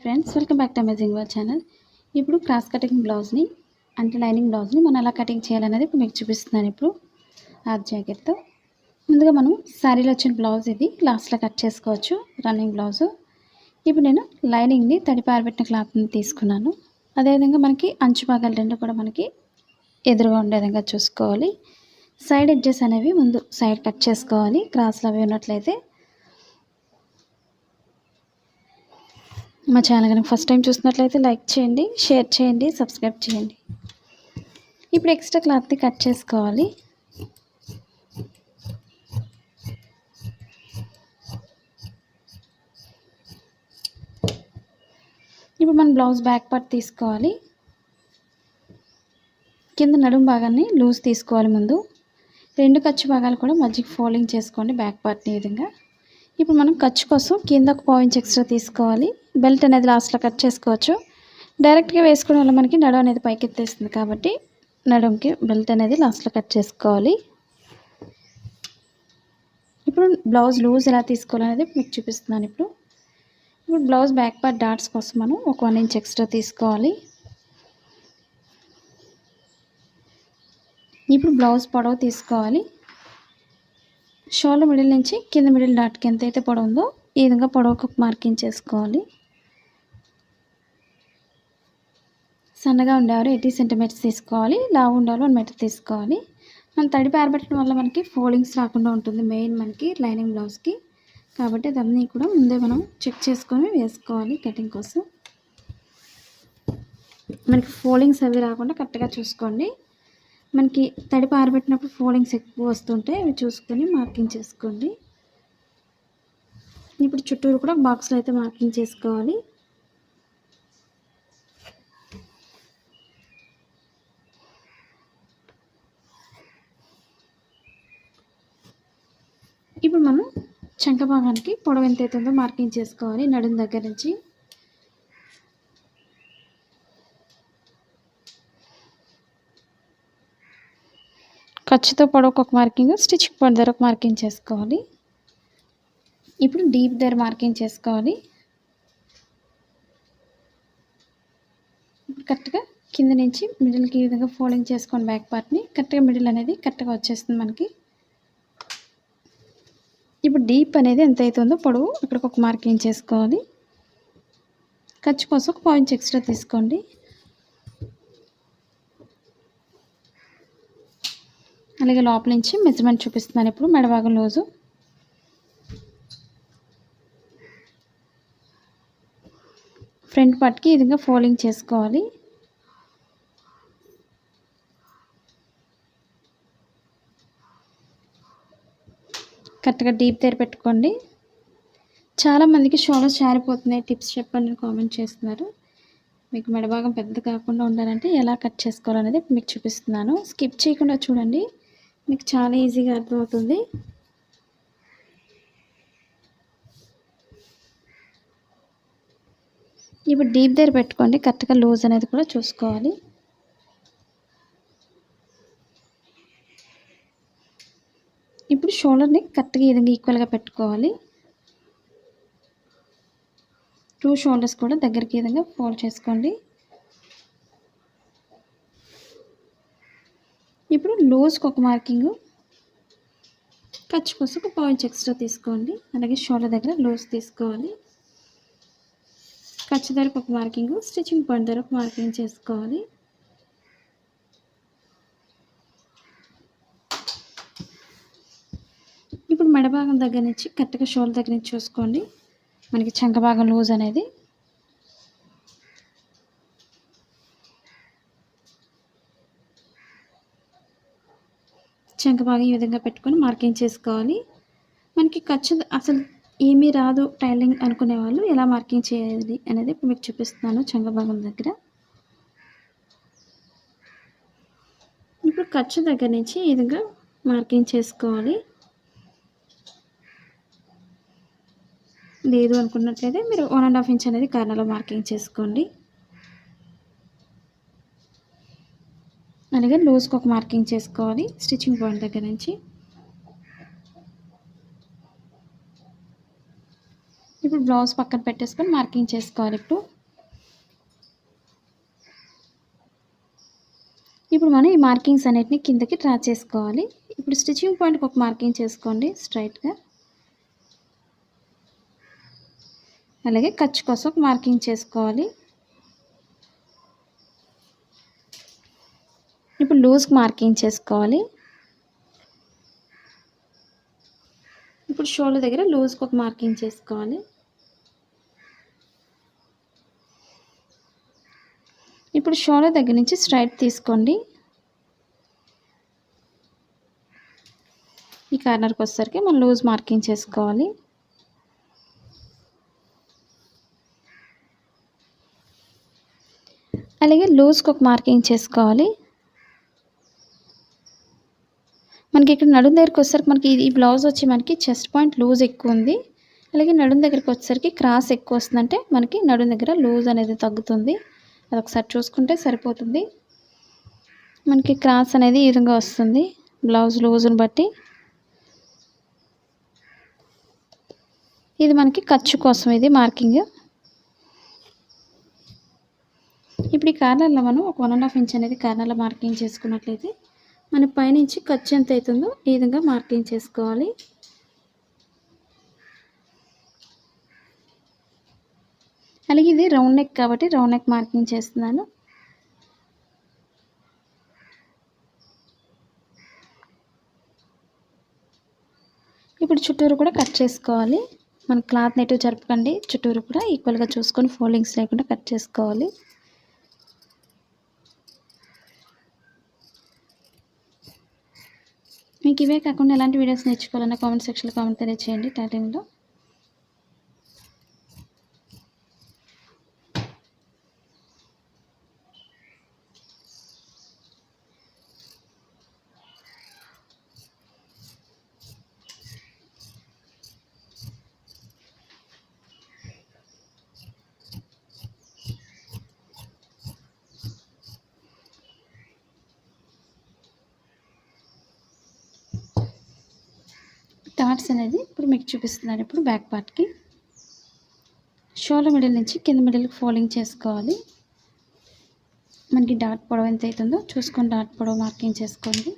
Friends, welcome back to amazing world channel. ఇప్పుడు cross cutting బ్లౌజ్ని అంటే లైనింగ్ బ్లౌజ్ని మనం ఎలా కటింగ్ చేయాలనేది ఇప్పుడు మీకు చూపిస్తున్నాను. ఇప్పుడు హాఫ్ జాకెట్తో ముందుగా మనం శారీలో వచ్చిన బ్లౌజ్ ఇది లాస్ట్లో కట్ చేసుకోవచ్చు, రన్నింగ్ బ్లౌజు. ఇప్పుడు నేను లైనింగ్ని తడిపి ఆరబెట్టిన క్లాత్ని తీసుకున్నాను. అదేవిధంగా మనకి అంచు భాగాలు రెండు కూడా మనకి ఎదురుగా ఉండే విధంగా చూసుకోవాలి. సైడ్ ఎడ్జెస్ అనేవి ముందు సైడ్ కట్ చేసుకోవాలి. క్రాస్లు అవి ఉన్నట్లయితే. మా ఛానల్ కనుక ఫస్ట్ టైం చూసినట్లయితే లైక్ చేయండి, షేర్ చేయండి, సబ్స్క్రైబ్ చేయండి. ఇప్పుడు ఎక్స్ట్రా క్లాత్ని కట్ చేసుకోవాలి. ఇప్పుడు మనం బ్లౌజ్ బ్యాక్ పార్ట్ తీసుకోవాలి. కింద నడుము భాగాన్ని లూజ్ తీసుకోవాలి. ముందు రెండు ఖర్చు భాగాలు కూడా మధ్యకి ఫోల్డింగ్ చేసుకోండి బ్యాక్ పార్ట్ని ఈ విధంగా. ఇప్పుడు మనం ఖర్చు కోసం కింద ఒక పావు ఇంచ్ ఎక్స్ట్రా తీసుకోవాలి. బెల్ట్ అనేది లాస్ట్లో కట్ చేసుకోవచ్చు. డైరెక్ట్గా వేసుకోవడం వల్ల మనకి నడుము అనేది పైకి ఎత్తేస్తుంది కాబట్టి నడుముకి బెల్ట్ అనేది లాస్ట్లో కట్ చేసుకోవాలి. ఇప్పుడు బ్లౌజ్ లూజ్ ఎలా తీసుకోవాలనేది మీకు చూపిస్తున్నాను. ఇప్పుడు బ్లౌజ్ బ్యాక్ పార్ట్ డాట్స్ కోసం మనం ఒక 1 ఇంచ్ ఎక్స్ట్రా తీసుకోవాలి. ఇప్పుడు బ్లౌజ్ పొడవు తీసుకోవాలి. షోల్డర్ మిడిల్ నుంచి కింద మిడిల్ డాట్కి ఎంతైతే పొడవు ఉందో ఈ విధంగా పొడవుకు మార్కింగ్ చేసుకోవాలి. సన్నగా ఉండేవారు 80 సెంటీమీటర్స్ తీసుకోవాలి, లావు ఉండేవారు 1 మీటర్ తీసుకోవాలి. మనం తడిపి ఆరబెట్టడం వల్ల మనకి ఫోల్డింగ్స్ రాకుండా ఉంటుంది మెయిన్ మనకి లైనింగ్ బ్లౌజ్కి. కాబట్టి దాన్ని కూడా ముందే మనం చెక్ చేసుకొని వేసుకోవాలి కటింగ్ కోసం. మనకి ఫోల్డింగ్స్ అవి రాకుండా కరెక్ట్గా చూసుకోండి. మనకి తడిపి ఆరబెట్టినప్పుడు ఫోల్డింగ్స్ ఎక్కువ వస్తుంటే అవి చూసుకొని మార్కింగ్ చేసుకోండి. ఇప్పుడు చుట్టూరు కూడా బాక్స్లో అయితే మార్కింగ్ చేసుకోవాలి. ఇప్పుడు మనం చంక భాగానికి పొడవు ఎంత అవుతుందో మార్కింగ్ చేసుకోవాలి. నడుము దగ్గర నుంచి ఖర్చుతో పొడవుకు ఒక మార్కింగ్, స్టిచ్చింగ్ పాయింట్ దగ్గర ఒక మార్కింగ్ చేసుకోవాలి. ఇప్పుడు డీప్ దగ్గర మార్కింగ్ చేసుకోవాలి. కరెక్ట్గా కింద నుంచి మిడిల్కి ఈ విధంగా ఫోల్డింగ్ చేసుకోండి బ్యాక్ పార్ట్ని. కరెక్ట్గా మిడిల్ అనేది కరెక్ట్గా వచ్చేస్తుంది మనకి. ఇప్పుడు డీప్ అనేది ఎంత అవుతుందో పొడవు ఇక్కడికి ఒక మార్కింగ్ చేసుకోవాలి. ఖర్చు కోసం ఒక పాయింట్ ఎక్స్ట్రా తీసుకోండి. అలాగే లోపల నుంచి మెజర్మెంట్ చూపిస్తున్నాను. ఇప్పుడు మెడభాగం లూజు ఫ్రంట్ పార్ట్కి ఈ విధంగా ఫోల్డింగ్ చేసుకోవాలి. కరెక్ట్గా డీప్ దగ్గర పెట్టుకోండి. చాలామందికి షోల్డర్స్ జారిపోతున్నాయి, టిప్స్ చెప్పండి కామెంట్ చేస్తున్నారు. మీకు మెడభాగం పెద్ద కాకుండా ఉండాలంటే ఎలా కట్ చేసుకోవాలనేది మీకు చూపిస్తున్నాను. స్కిప్ చేయకుండా చూడండి, మీకు చాలా ఈజీగా అర్థమవుతుంది. ఇప్పుడు డీప్ దగ్గర పెట్టుకోండి. కరెక్ట్గా లూజ్ అనేది కూడా చూసుకోవాలి. ఇప్పుడు షోల్డర్ని కరెక్ట్గా ఈ విధంగా ఈక్వల్గా పెట్టుకోవాలి. 2 షోల్డర్స్ కూడా దగ్గరికి ఈ విధంగా ఫోల్డ్ చేసుకోండి. ఇప్పుడు లూజ్కి ఒక మార్కింగ్, ఖర్చు కోసం ఒక పాయింట్ ఎక్స్ట్రా తీసుకోండి. అలాగే షోల్డర్ దగ్గర లూజ్ తీసుకోవాలి. ఖర్చు దగ్గరకు ఒక మార్కింగ్, స్టిచ్చింగ్ పాయింట్ దగ్గర ఒక మార్కింగ్ చేసుకోవాలి. ఇప్పుడు మెడభాగం దగ్గర నుంచి కరెక్ట్గా షోల్డర్ దగ్గర నుంచి చూసుకోండి. మనకి చంక భాగం లూజ్ అనేది చంక భాగం ఈ విధంగా పెట్టుకొని మార్కింగ్ చేసుకోవాలి. మనకి ఖర్చు అసలు ఏమీ రాదు టైలింగ్ అనుకునే వాళ్ళు ఎలా మార్కింగ్ చేయాలి అనేది ఇప్పుడు మీకు చూపిస్తున్నాను. చంక భాగం దగ్గర ఇప్పుడు ఖర్చు దగ్గర నుంచి ఈ విధంగా మార్కింగ్ చేసుకోవాలి. లేదు అనుకున్నట్లయితే మీరు 1.5 ఇంచ్ అనేది కార్నర్లో మార్కింగ్ చేసుకోండి. అలాగే లూజ్కి ఒక మార్కింగ్ చేసుకోవాలి స్టిచ్చింగ్ పాయింట్ దగ్గర నుంచి. ఇప్పుడు బ్లౌజ్ పక్కన పెట్టేసుకొని మార్కింగ్ చేసుకోవాలి. ఇప్పుడు ఇప్పుడు మనం ఈ మార్కింగ్స్ అన్నిటిని కిందకి డ్రా చేసుకోవాలి. ఇప్పుడు స్టిచ్చింగ్ పాయింట్కి ఒక మార్కింగ్ చేసుకోండి స్ట్రైట్గా. అలాగే ఖర్చు కోసం ఒక మార్కింగ్ చేసుకోవాలి. ఇప్పుడు లూజ్కి మార్కింగ్ చేసుకోవాలి. ఇప్పుడు షోల్డర్ దగ్గర లూజ్కి ఒక మార్కింగ్ చేసుకోవాలి. ఇప్పుడు షోల్డర్ దగ్గర నుంచి స్ట్రైట్ తీసుకోండి. ఈ కార్నర్కి వచ్చేసరికి మనం లూజ్ మార్కింగ్ చేసుకోవాలి. అలాగే లూజ్కి ఒక మార్కింగ్ చేసుకోవాలి. మనకి ఇక్కడ నడుం దగ్గరికి వచ్చేసరికి మనకి ఈ బ్లౌజ్ వచ్చి మనకి చెస్ట్ పాయింట్ లూజ్ ఎక్కువ ఉంది. అలాగే నడుం దగ్గరికి వచ్చేసరికి క్రాస్ ఎక్కువ వస్తుందంటే మనకి నడుం దగ్గర లూజ్ అనేది తగ్గుతుంది. అది ఒకసారి చూసుకుంటే సరిపోతుంది. మనకి క్రాస్ అనేది ఈ విధంగా వస్తుంది బ్లౌజ్ లూజ్ని బట్టి. ఇది మనకి ఖర్చు కోసం ఇది మార్కింగ్. ఇప్పుడు ఈ కార్నర్లో మనం ఒక 1.5 ఇంచ్ అనేది కార్నర్లో మార్కింగ్ చేసుకున్నట్లయితే మన పైనుంచి ఖర్చు ఎంత అవుతుందో ఈ విధంగా మార్కింగ్ చేసుకోవాలి. అలాగే ఇది రౌండ్ నెక్ కాబట్టి రౌండ్ నెక్ మార్కింగ్ చేస్తున్నాను. ఇప్పుడు చుట్టూరు కూడా కట్ చేసుకోవాలి. మన క్లాత్ నెట్ జరపకండి, చుట్టూరు కూడా ఈక్వల్గా చూసుకొని ఫోల్డింగ్స్ లేకుండా కట్ చేసుకోవాలి. మీకు ఇవే కాకుండా ఎలాంటి వీడియోస్ నేర్చుకోవాలన్నా కామెంట్ సెక్షన్లో కామెంట్ తెలియజేయండి. టైటిల్లో డాట్స్ అనేది ఇప్పుడు మీకు చూపిస్తున్నాను. ఇప్పుడు బ్యాక్ పార్ట్కి షోల్డర్ మిడిల్ నుంచి కింద మిడిల్కి ఫోల్డింగ్ చేసుకోవాలి. మనకి డాట్ పొడవు ఎంత అవుతుందో చూసుకొని డాట్ పొడవు మార్కింగ్ చేసుకోండి.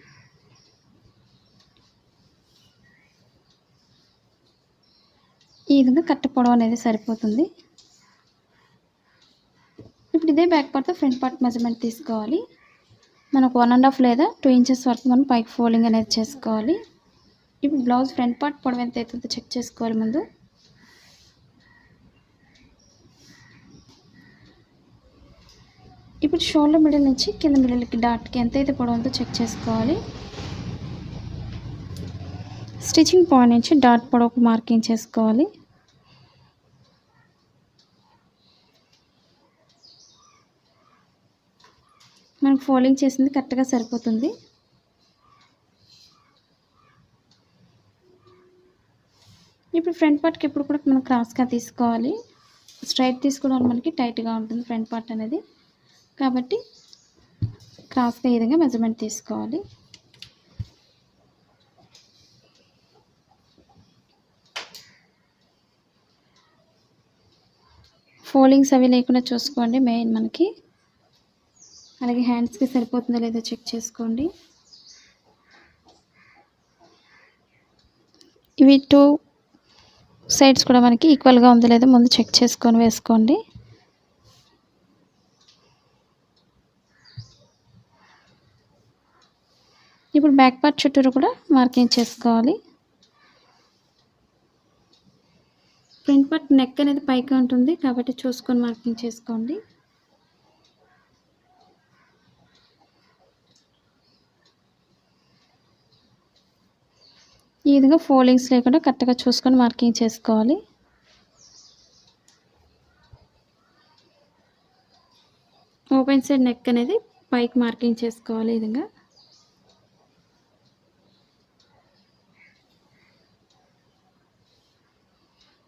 ఈ విధంగా కట్ట పొడవు అనేది సరిపోతుంది. ఇప్పుడు ఇదే బ్యాక్ పార్ట్తో ఫ్రంట్ పార్ట్ మెజర్మెంట్ తీసుకోవాలి. మనకు 1.5 లేదా 2 ఇంచెస్ వరకు మనం పైకి ఫోల్డింగ్ అనేది చేసుకోవాలి. ఇప్పుడు బ్లౌజ్ ఫ్రంట్ పార్ట్ పొడవు ఎంత అవుతుందో చెక్ చేసుకోవాలి ముందు. ఇప్పుడు షోల్డర్ మిడిల్ నుంచి కింద మిడిల్కి డాట్కి ఎంత అయితే పొడవు ఉందో చెక్ చేసుకోవాలి. స్టిచ్చింగ్ పాయింట్ నుంచి డాట్ పొడవుకు మార్కింగ్ చేసుకోవాలి. మనకు ఫోల్డింగ్ చేసింది కరెక్ట్గా సరిపోతుంది. ఇప్పుడు ఫ్రంట్ పార్ట్కి ఎప్పుడు కూడా మనం క్రాస్గా తీసుకోవాలి. స్ట్రైట్ తీసుకోవడం మనకి టైట్గా ఉంటుంది ఫ్రంట్ పార్ట్ అనేది, కాబట్టి క్రాస్గా ఈ విధంగా మెజర్మెంట్ తీసుకోవాలి. ఫోల్డింగ్స్ అవి లేకుండా చూసుకోండి మెయిన్ మనకి. అలాగే హ్యాండ్స్కి సరిపోతుందో లేదో చెక్ చేసుకోండి. ఇవి 2 సైడ్స్ కూడా మనకి ఈక్వల్గా ఉందో లేదో ముందు చెక్ చేసుకొని వేసుకోండి. ఇప్పుడు బ్యాక్ పార్ట్ చుట్టూరు కూడా మార్కింగ్ చేసుకోవాలి. ఫ్రంట్ పార్ట్ నెక్ అనేది పైకి ఉంటుంది కాబట్టి చూసుకొని మార్కింగ్ చేసుకోండి. ఈ విధంగా ఫోల్డింగ్స్ లేకుండా కరెక్ట్గా చూసుకొని మార్కింగ్ చేసుకోవాలి. ఓపెన్ సైడ్ నెక్ అనేది పైకి మార్కింగ్ చేసుకోవాలి ఈ విధంగా.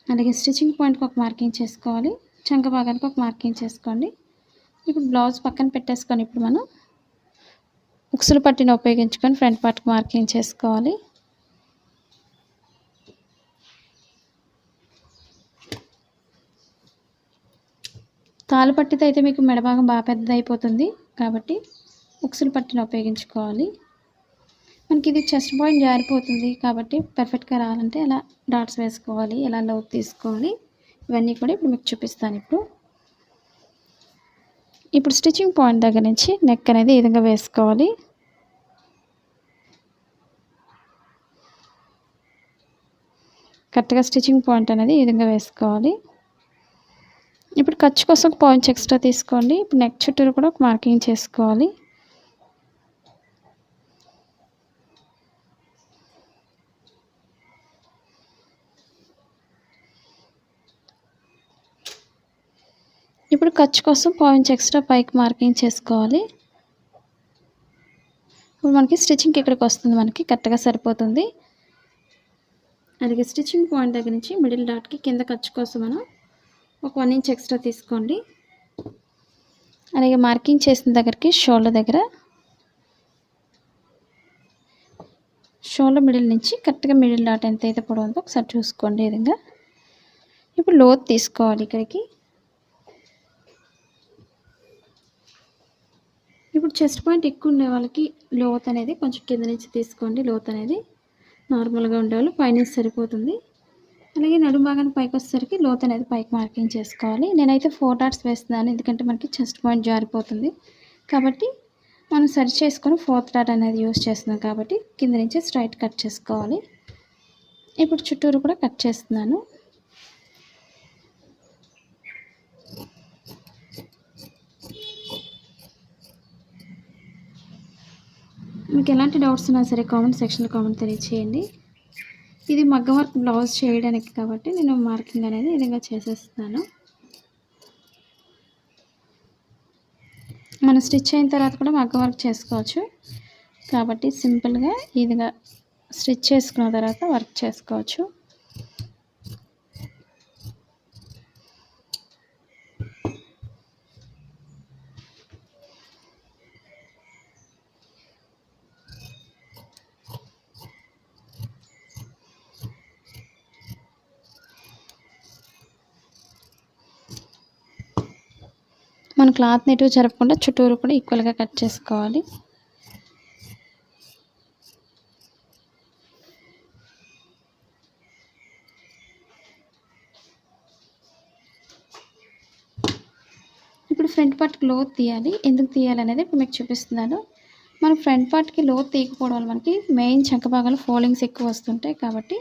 అలాగే స్టిచ్చింగ్ పాయింట్కి ఒక మార్కింగ్ చేసుకోవాలి. చంక భాగానికి ఒక మార్కింగ్ చేసుకోండి. ఇప్పుడు బ్లౌజ్ పక్కన పెట్టేసుకొని ఇప్పుడు మనం ఉక్సులు పట్టిని ఉపయోగించుకొని ఫ్రంట్ పార్ట్కి మార్కింగ్ చేసుకోవాలి. తాళ్ళు పట్టితో అయితే మీకు మెడ భాగం బాగా పెద్దది అయిపోతుంది కాబట్టి ఉక్సులు పట్టిన ఉపయోగించుకోవాలి. మనకి ఇది చెస్ట్ పాయింట్ జారిపోతుంది కాబట్టి పర్ఫెక్ట్గా రావాలంటే ఎలా డాట్స్ వేసుకోవాలి, ఎలా లోతు తీసుకోవాలి, ఇవన్నీ కూడా ఇప్పుడు మీకు చూపిస్తాను. ఇప్పుడు స్టిచ్చింగ్ పాయింట్ దగ్గర నుంచి నెక్ అనేది ఈ విధంగా వేసుకోవాలి. కరెక్ట్గా స్టిచ్చింగ్ పాయింట్ అనేది ఈ విధంగా వేసుకోవాలి. ఇప్పుడు ఖర్చు కోసం పాయింట్స్ ఎక్స్ట్రా తీసుకోండి. ఇప్పుడు నెక్ చుట్టూరు కూడా ఒక మార్కింగ్ చేసుకోవాలి. ఇప్పుడు ఖర్చు కోసం పాయింట్స్ ఎక్స్ట్రా పైకి మార్కింగ్ చేసుకోవాలి. ఇప్పుడు మనకి స్టిచ్చింగ్కి ఇక్కడికి వస్తుంది, మనకి కరెక్ట్గా సరిపోతుంది. అలాగే స్టిచ్చింగ్ పాయింట్ దగ్గర నుంచి మిడిల్ డాట్కి కింద ఖర్చు కోసం మనం ఒక 1 ఇంచ్ ఎక్స్ట్రా తీసుకోండి. అలాగే మార్కింగ్ చేసిన దగ్గరికి షోల్డర్ దగ్గర షోల్డర్ మిడిల్ నుంచి కరెక్ట్గా మిడిల్ డాట్ ఎంత అయితే పొడవు ఉందో ఒకసారి చూసుకోండి. ఈ విధంగా ఇప్పుడు లోతు తీసుకోవాలి. ఇక్కడికి ఇప్పుడు చెస్ట్ పాయింట్ ఎక్కువ ఉండే వాళ్ళకి లోతు అనేది కొంచెం కింద నుంచి తీసుకోండి. లోతు అనేది నార్మల్గా ఉండేవాళ్ళు పైనుంచి సరిపోతుంది. అలాగే నడుము భాగాన్ని పైకి వచ్చేసరికి లోతు అనేది పైకి మార్కింగ్ చేసుకోవాలి. నేనైతే 4 డాట్స్ వేస్తున్నాను, ఎందుకంటే మనకి చెస్ట్ పాయింట్ జారిపోతుంది కాబట్టి మనం సరి చేసుకొని 4th డాట్ అనేది యూజ్ చేస్తున్నాం కాబట్టి కింద నుంచి స్ట్రైట్ కట్ చేసుకోవాలి. ఇప్పుడు చుట్టూరు కూడా కట్ చేస్తున్నాను. మీకు ఎలాంటి డౌట్స్ ఉన్నా సరే కామెంట్ సెక్షన్లో కామెంట్ తెలియచేయండి. ఇది మగ్గం వర్క్ బ్లౌజ్ చేయడానికి కాబట్టి నేను మార్కింగ్ అనేది ఈ విధంగా చేసేస్తున్నాను. మనం స్టిచ్ అయిన తర్వాత కూడా మగ్గం వర్క్ చేసుకోవచ్చు కాబట్టి సింపుల్గా ఈ విధంగా స్టిచ్ చేసుకున్న తర్వాత వర్క్ చేసుకోవచ్చు. మన క్లాత్ని ఎటు జరపకుండా చుట్టూరు కూడా ఈక్వల్గా కట్ చేసుకోవాలి. ఇప్పుడు ఫ్రంట్ పార్ట్కి లోతు తీయాలి. ఎందుకు తీయాలి అనేది ఇప్పుడు మీకు చూపిస్తున్నాను. మన ఫ్రంట్ పార్ట్కి లోతు తీయకపోవడం వల్ల మనకి మెయిన్ చంక భాగాలు ఫోల్డింగ్స్ ఎక్కువ వస్తుంటాయి కాబట్టి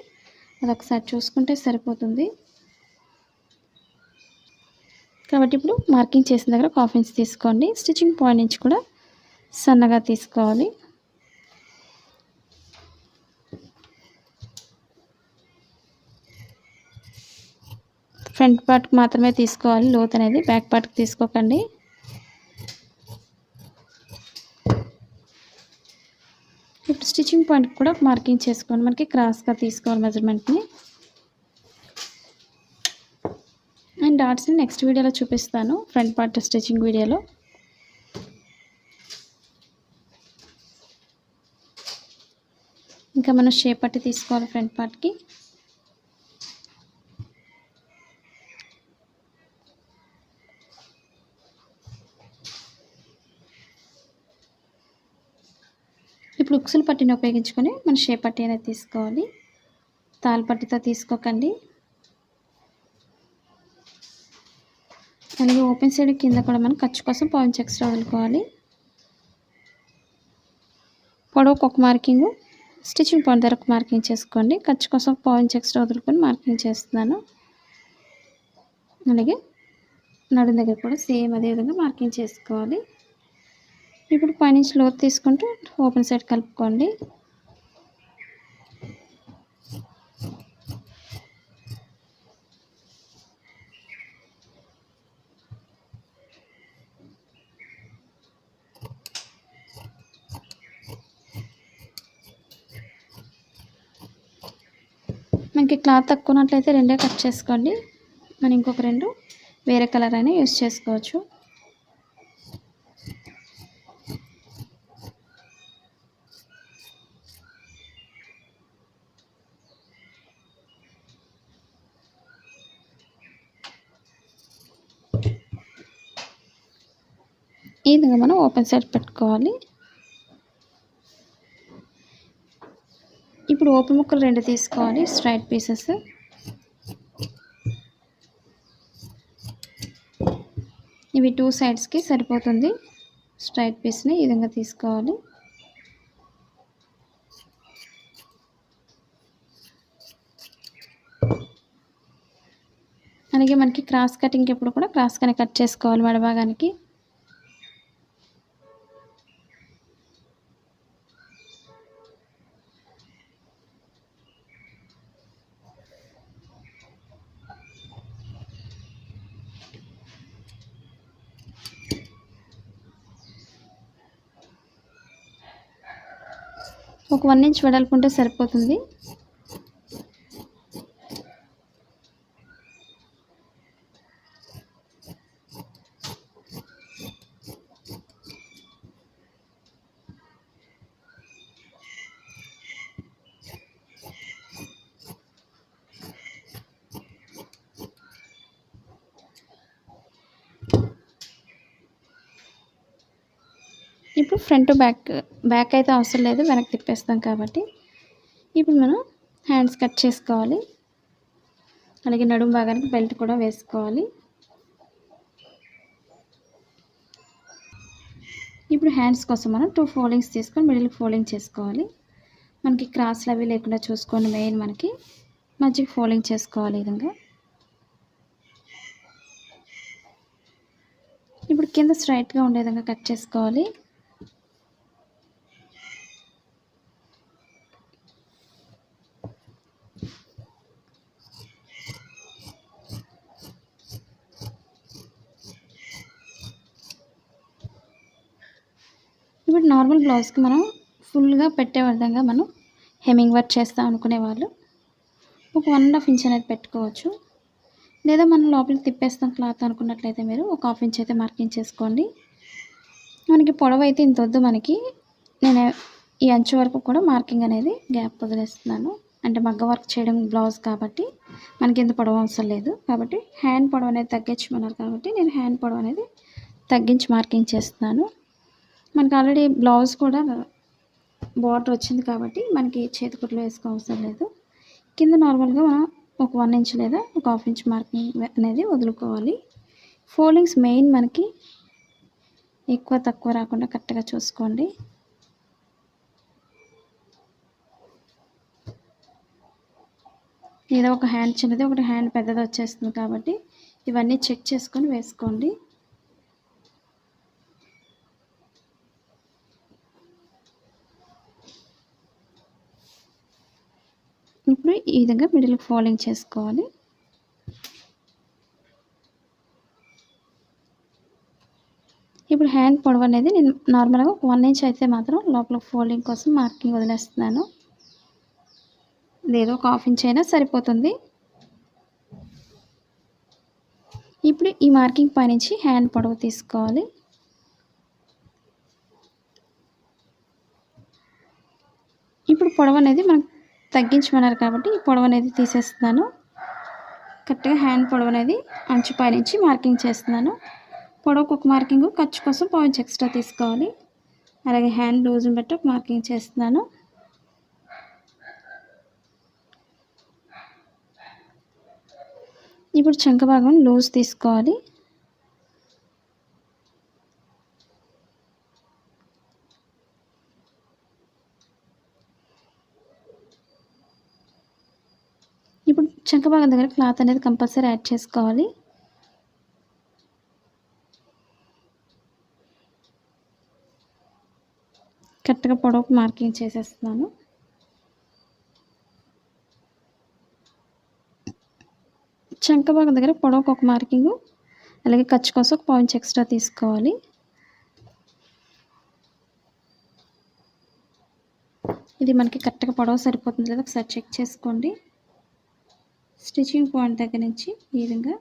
అదొకసారి చూసుకుంటే సరిపోతుంది. కాబట్టి ఇప్పుడు మార్కింగ్ చేసిన దగ్గర 1/2 ఇంచ్ తీసుకోండి. స్టిచ్చింగ్ పాయింట్ నుంచి కూడా సన్నగా తీసుకోవాలి. ఫ్రంట్ పార్ట్కి మాత్రమే తీసుకోవాలి లోతు అనేది, బ్యాక్ పార్ట్కి తీసుకోకండి. ఇప్పుడు స్టిచ్చింగ్ పాయింట్కి కూడా మార్కింగ్ చేసుకోండి. మనకి క్రాస్గా తీసుకోవాలి మెజర్మెంట్ని. అండ్ డాట్స్ని నెక్స్ట్ వీడియోలో చూపిస్తాను, ఫ్రంట్ పార్ట్ స్టిచ్చింగ్ వీడియోలో. ఇంకా మనం షేప్ పట్టి తీసుకోవాలి ఫ్రంట్ పార్ట్కి. ఇప్పుడు ఉక్సులు పట్టిని ఉపయోగించుకొని మన షేప్ పట్టి అనేది తీసుకోవాలి. తాల్ పట్టితో తీసుకోకండి. అలాగే ఓపెన్ సైడ్ కింద కూడా మనం ఖర్చు కోసం 1 ఇంచ్ ఎక్స్ట్రా వదులుకోవాలి. పొడవుకు ఒక మార్కింగ్, స్టిచ్చింగ్ పాయింట్ దగ్గర ఒక మార్కింగ్ చేసుకోండి. ఖర్చు కోసం 1 ఇంచ్ ఎక్స్ట్రా వదులుకొని మార్కింగ్ చేస్తున్నాను. అలాగే నడుం దగ్గర కూడా సేమ్ అదే విధంగా మార్కింగ్ చేసుకోవాలి. ఇప్పుడు పైనుంచి లోతు తీసుకుంటూ ఓపెన్ సైడ్ కలుపుకోండి. మనకి క్లాత్ తక్కువ ఉన్నట్లయితే 2 కట్ చేసుకోండి. మనం ఇంకొక 2 వేరే కలర్ అయినా యూస్ చేసుకోవచ్చు. ఈ విధంగా మనం ఓపెన్ సైడ్ పెట్టుకోవాలి. ఇప్పుడు ఓపెన్ ముక్కలు 2 తీసుకోవాలి, స్ట్రైట్ పీసెస్. ఇవి 2 సైడ్స్కి సరిపోతుంది. స్ట్రైట్ పీస్ని ఈ విధంగా తీసుకోవాలి. అలాగే మనకి క్రాస్ కటింగ్కి ఎప్పుడు కూడా క్రాస్గానే కట్ చేసుకోవాలి మెడ భాగానికి. ఒక 1 ఇంచ్ వెడల్పు ఉంటే సరిపోతుంది. ఇప్పుడు ఫ్రంట్ బ్యాక్ అయితే అవసరం లేదు, వెనక్కి తిప్పేస్తాం కాబట్టి. ఇప్పుడు మనం హ్యాండ్స్ కట్ చేసుకోవాలి. అలాగే నడుము భాగానికి బెల్ట్ కూడా వేసుకోవాలి. ఇప్పుడు హ్యాండ్స్ కోసం మనం 2 ఫోల్డింగ్స్ తీసుకొని మిడిల్ ఫోల్డింగ్ చేసుకోవాలి. మనకి క్రాస్లు అవి లేకుండా చూసుకోండి. మెయిన్ మనకి మధ్యకి ఫోల్డింగ్ చేసుకోవాలి ఈ విధంగా. ఇప్పుడు కింద స్ట్రైట్గా ఉండే విధంగా కట్ చేసుకోవాలి. ఇప్పుడు నార్మల్ బ్లౌజ్కి మనం ఫుల్గా పెట్టే విధంగా మనం హెమ్మింగ్ వర్క్ చేస్తాం అనుకునే వాళ్ళు ఒక 1.5 ఇంచ్ అనేది పెట్టుకోవచ్చు. లేదా మనం లోపలికి తిప్పేస్తాం క్లాత్ అనుకున్నట్లయితే మీరు ఒక 1/2 ఇంచ్ అయితే మార్కింగ్ చేసుకోండి. మనకి పొడవు అయితే ఇంత వద్దు మనకి. నేను ఈ అంచు వరకు కూడా మార్కింగ్ అనేది గ్యాప్ వదిలేస్తున్నాను. అంటే మగ్గ వర్క్ చేయడం బ్లౌజ్ కాబట్టి మనకి ఎంత పొడవు అవసరం లేదు. కాబట్టి హ్యాండ్ పొడవు అనేది తగ్గించమన్నారు కాబట్టి నేను హ్యాండ్ పొడవు అనేది తగ్గించి మార్కింగ్ చేస్తున్నాను. మనకి ఆల్రెడీ బ్లౌజ్ కూడా బార్డర్ వచ్చింది కాబట్టి మనకి చేతికుట్లు వేసుకో అవసరం లేదు. కింద నార్మల్గా మనం ఒక 1 ఇంచ్ లేదా ఒక 1/2 ఇంచ్ మార్కింగ్ అనేది వదులుకోవాలి. ఫోల్డింగ్స్ మెయిన్ మనకి ఎక్కువ తక్కువ రాకుండా కరెక్ట్గా చూసుకోండి. ఏదో ఒక హ్యాండ్ చిన్నది ఒకటి హ్యాండ్ పెద్దది వచ్చేస్తుంది కాబట్టి ఇవన్నీ చెక్ చేసుకొని వేసుకోండి. ఇప్పుడు ఈ విధంగా మిడిల్ ఫోల్డింగ్ చేసుకోవాలి. ఇప్పుడు హ్యాండ్ పొడవు అనేది నేను నార్మల్గా 1 ఇంచ్ అయితే మాత్రం లోపల ఫోల్డింగ్ కోసం మార్కింగ్ వదిలేస్తున్నాను. లేదు ఒక 1/2 ఇంచ్ అయినా సరిపోతుంది. ఇప్పుడు ఈ మార్కింగ్ పైనుంచి హ్యాండ్ పొడవు తీసుకోవాలి. ఇప్పుడు పొడవు అనేది మనకు తగ్గించమన్నారు కాబట్టి ఈ పొడవు అనేది తీసేస్తున్నాను. కరెక్ట్గా హ్యాండ్ పొడవు అనేది అంచు పైనుంచి మార్కింగ్ చేస్తున్నాను. పొడవుకు ఒక మార్కింగ్, ఖర్చు కోసం 1/2 ఇంచ్ ఎక్స్ట్రా తీసుకోవాలి. అలాగే హ్యాండ్ లూజ్ని బట్టి ఒక మార్కింగ్ చేస్తున్నాను. ఇప్పుడు చంక భాగం లూజ్ తీసుకోవాలి. ఇప్పుడు చంక భాగం దగ్గర క్లాత్ అనేది కంపల్సరీ యాడ్ చేసుకోవాలి. కరెక్ట్గా పొడవుకు మార్కింగ్ చేసేస్తున్నాను. చంక భాగం దగ్గర పొడవుకు ఒక మార్కింగు, అలాగే ఖర్చు కోసం ఒక 1/2 ఇంచ్ ఎక్స్ట్రా తీసుకోవాలి. ఇది మనకి కరెక్ట్గా పొడవు సరిపోతుంది లేదా ఒకసారి చెక్ చేసుకోండి. స్టిచ్చింగ్ పాయింట్ దగ్గర నుంచి ఈ విధంగా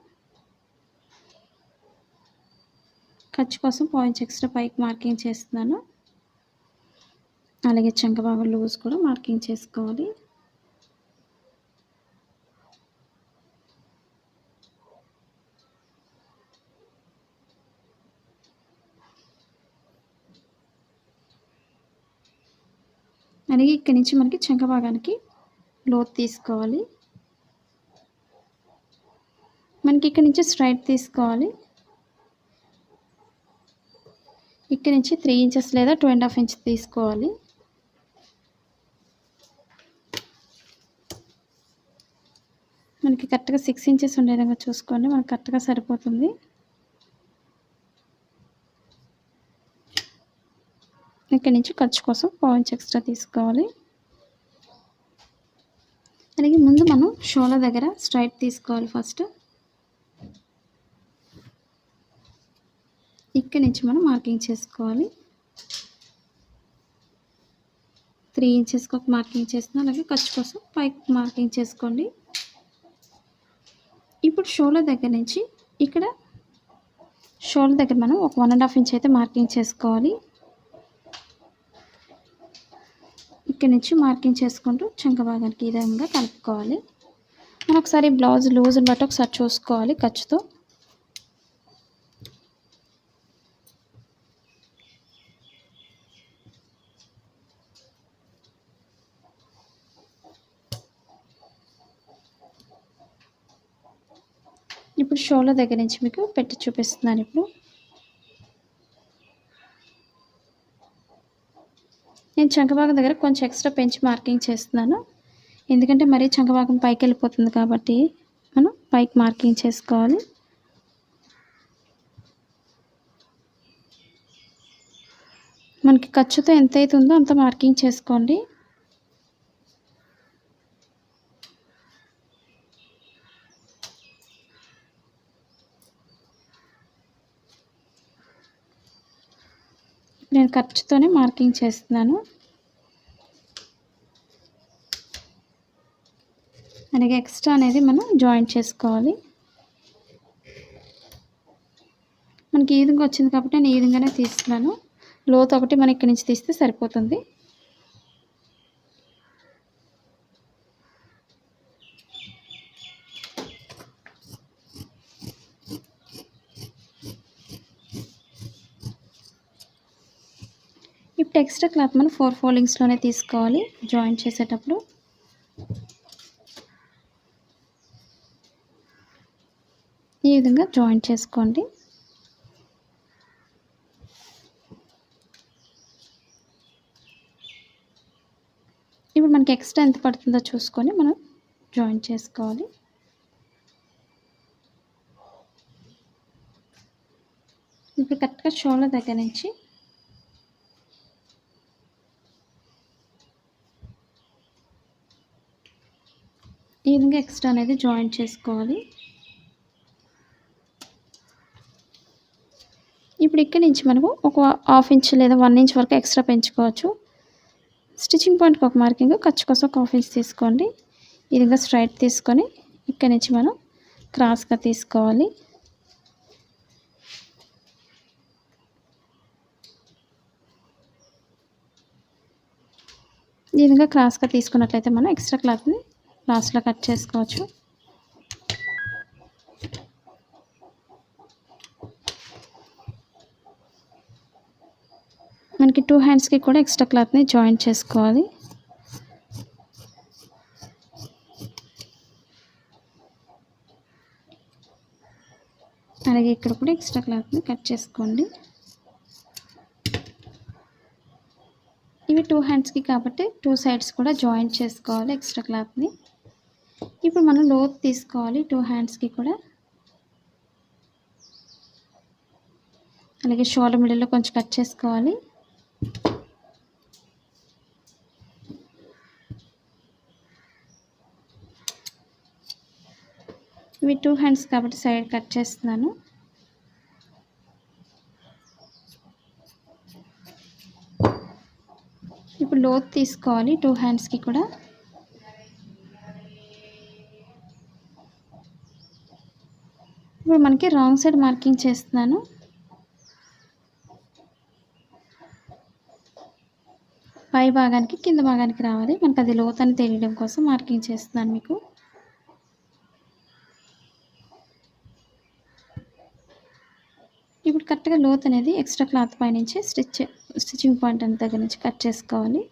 ఖర్చు కోసం 1/2 ఇంచ్ ఎక్స్ట్రా పైకి మార్కింగ్ చేస్తున్నాను. అలాగే చంక భాగం లూజ్ కూడా మార్కింగ్ చేసుకోవాలి. అలాగే ఇక్కడి నుంచి మనకి చంక భాగానికి లోతు తీసుకోవాలి. మనకి ఇక్కడ నుంచి స్ట్రైట్ తీసుకోవాలి. ఇక్కడ నుంచి 3 ఇంచెస్ లేదా 2.5 ఇంచ్ తీసుకోవాలి. మనకి కరెక్ట్గా 6 ఇంచెస్ ఉండే విధంగా చూసుకోండి, మనకు కరెక్ట్గా సరిపోతుంది. ఇక్కడ నుంచి ఖర్చు కోసం 1/2 ఇంచ్ ఎక్స్ట్రా తీసుకోవాలి. అలాగే ముందు మనం షోల్డర్ దగ్గర స్ట్రైట్ తీసుకోవాలి. ఫస్ట్ ఇక్కడ నుంచి మనం మార్కింగ్ చేసుకోవాలి. 3 ఇంచెస్కి ఒక మార్కింగ్ చేస్తున్నాం. అలాగే ఖర్చు కోసం పైకి మార్కింగ్ చేసుకోండి. ఇప్పుడు షోల్డర్ దగ్గర నుంచి ఇక్కడ షోల్డర్ దగ్గర మనం ఒక 1.5 ఇంచ్ అయితే మార్కింగ్ చేసుకోవాలి. ఇక్కడ నుంచి మార్కింగ్ చేసుకుంటూ చంక భాగానికి ఈ విధంగా కలుపుకోవాలి. మనం ఒకసారి బ్లౌజ్ లూజ్ని బట్టి ఒకసారి చూసుకోవాలి ఖర్చుతో. ఇప్పుడు షోల్డర్ దగ్గర నుంచి మీకు పెట్టి చూపిస్తున్నాను. ఇప్పుడు నేను చంకభాగం దగ్గర కొంచెం ఎక్స్ట్రా పెంచి మార్కింగ్ చేస్తున్నాను. ఎందుకంటే మరీ చంకభాగం పైకి వెళ్ళిపోతుంది కాబట్టి మనం పైకి మార్కింగ్ చేసుకోవాలి. మనకి ఖర్చుతో ఎంత అవుతుందో అంత మార్కింగ్ చేసుకోండి. నేను ఖర్చుతోనే మార్కింగ్ చేస్తున్నాను. అలాగే ఎక్స్ట్రా అనేది మనం జాయింట్ చేసుకోవాలి. మనకి ఈ విధంగా వచ్చింది కాబట్టి నేను ఈ విధంగానే తీస్తున్నాను. లోతు ఒకటి మనం ఇక్కడి నుంచి తీస్తే సరిపోతుంది. ఇప్పుడు ఎక్స్ట్రా క్లాత్ మనం 4 ఫోల్డింగ్స్లోనే తీసుకోవాలి. జాయింట్ చేసేటప్పుడు ఈ విధంగా జాయింట్ చేసుకోండి. ఇప్పుడు మనకి ఎక్స్ట్రా ఎంత పడుతుందో చూసుకొని మనం జాయింట్ చేసుకోవాలి. ఇప్పుడు కరెక్ట్గా షోల్డర్ దగ్గర నుంచి ఈ విధంగా ఎక్స్ట్రా అనేది జాయింట్ చేసుకోవాలి. ఇప్పుడు ఇక్కడ నుంచి మనము ఒక 1/2 ఇంచ్ లేదా 1 ఇంచ్ వరకు ఎక్స్ట్రా పెంచుకోవచ్చు. స్టిచ్చింగ్ పాయింట్కి ఒక మార్కింగ్, ఖర్చు కోసం ఒక 1/2 ఇంచ్ తీసుకోండి. ఈ విధంగా స్ట్రైట్ తీసుకొని ఇక్కడ నుంచి మనం క్రాస్గా తీసుకోవాలి. ఈ విధంగా క్రాస్గా తీసుకున్నట్లయితే మనం ఎక్స్ట్రా క్లాత్ని లాస్ట్లో కట్ చేసుకోవచ్చు. మనకి 2 హ్యాండ్స్కి కూడా ఎక్స్ట్రా క్లాత్ని జాయింట్ చేసుకోవాలి. అలాగే ఇక్కడ కూడా ఎక్స్ట్రా క్లాత్ని కట్ చేసుకోండి. ఇవి 2 హ్యాండ్స్కి కాబట్టి 2 సైడ్స్ కూడా జాయింట్ చేసుకోవాలి ఎక్స్ట్రా క్లాత్ని. ఇప్పుడు మనం లోతు తీసుకోవాలి 2 హ్యాండ్స్కి కూడా. అలాగే షోల్డర్ మిడిల్లో కొంచెం కట్ చేసుకోవాలి. ఇవి 2 హ్యాండ్స్ కాబట్టి సైడ్ కట్ చేస్తున్నాను. ఇప్పుడు లోతు తీసుకోవాలి 2 హ్యాండ్స్కి కూడా. ఇప్పుడు మనకి రాంగ్ సైడ్ మార్కింగ్ చేస్తున్నాను. పై భాగానికి కింద భాగానికి రావాలి. మనకు అది లోతు అని తెలియడం కోసం మార్కింగ్ చేస్తున్నాను మీకు. ఇప్పుడు కరెక్ట్గా లోతు అనేది ఎక్స్ట్రా క్లాత్ పై నుంచి స్టిచ్చింగ్ పాయింట్ దగ్గర నుంచి కట్ చేసుకోవాలి.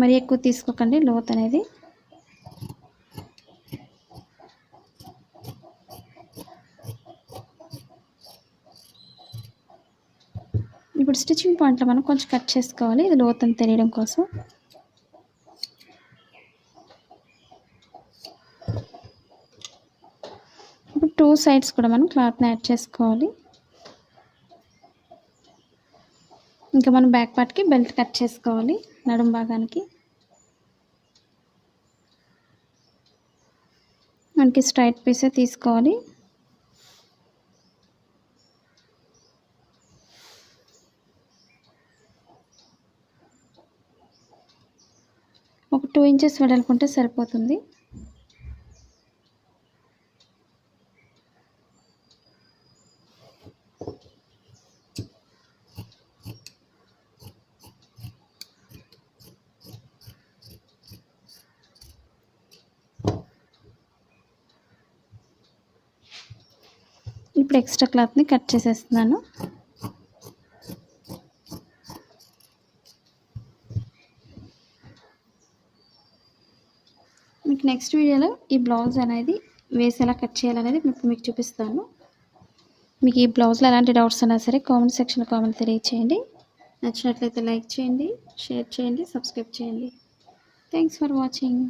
మరీ ఎక్కువ తీసుకోకండి లోత్ అనేది. ఇప్పుడు స్టిచ్చింగ్ పాయింట్లో మనం కొంచెం కట్ చేసుకోవాలి, ఇది లోతని తెలియడం కోసం. ఇప్పుడు 2 సైడ్స్ కూడా మనం క్లాత్ని యాడ్ చేసుకోవాలి. ఇంకా మనం బ్యాక్ పార్ట్కి బెల్ట్ కట్ చేసుకోవాలి, నడుం భాగానికి. మనకి స్ట్రైట్ పీసే తీసుకోవాలి. ఒక 2 ఇంచెస్ వెడల్పుంటే సరిపోతుంది. ఇప్పుడు ఎక్స్ట్రా క్లాత్ని కట్ చేసేస్తున్నాను. మీకు నెక్స్ట్ వీడియోలో ఈ బ్లౌజ్ అనేది వేసి ఎలా కట్ చేయాలనేది మీకు చూపిస్తాను. మీకు ఈ బ్లౌజ్లో ఎలాంటి డౌట్స్ ఉన్నా సరే కామెంట్ సెక్షన్లో కామెంట్ తెలియచేయండి. నచ్చినట్లయితే లైక్ చేయండి, షేర్ చేయండి, సబ్స్క్రైబ్ చేయండి. Thanks for watching.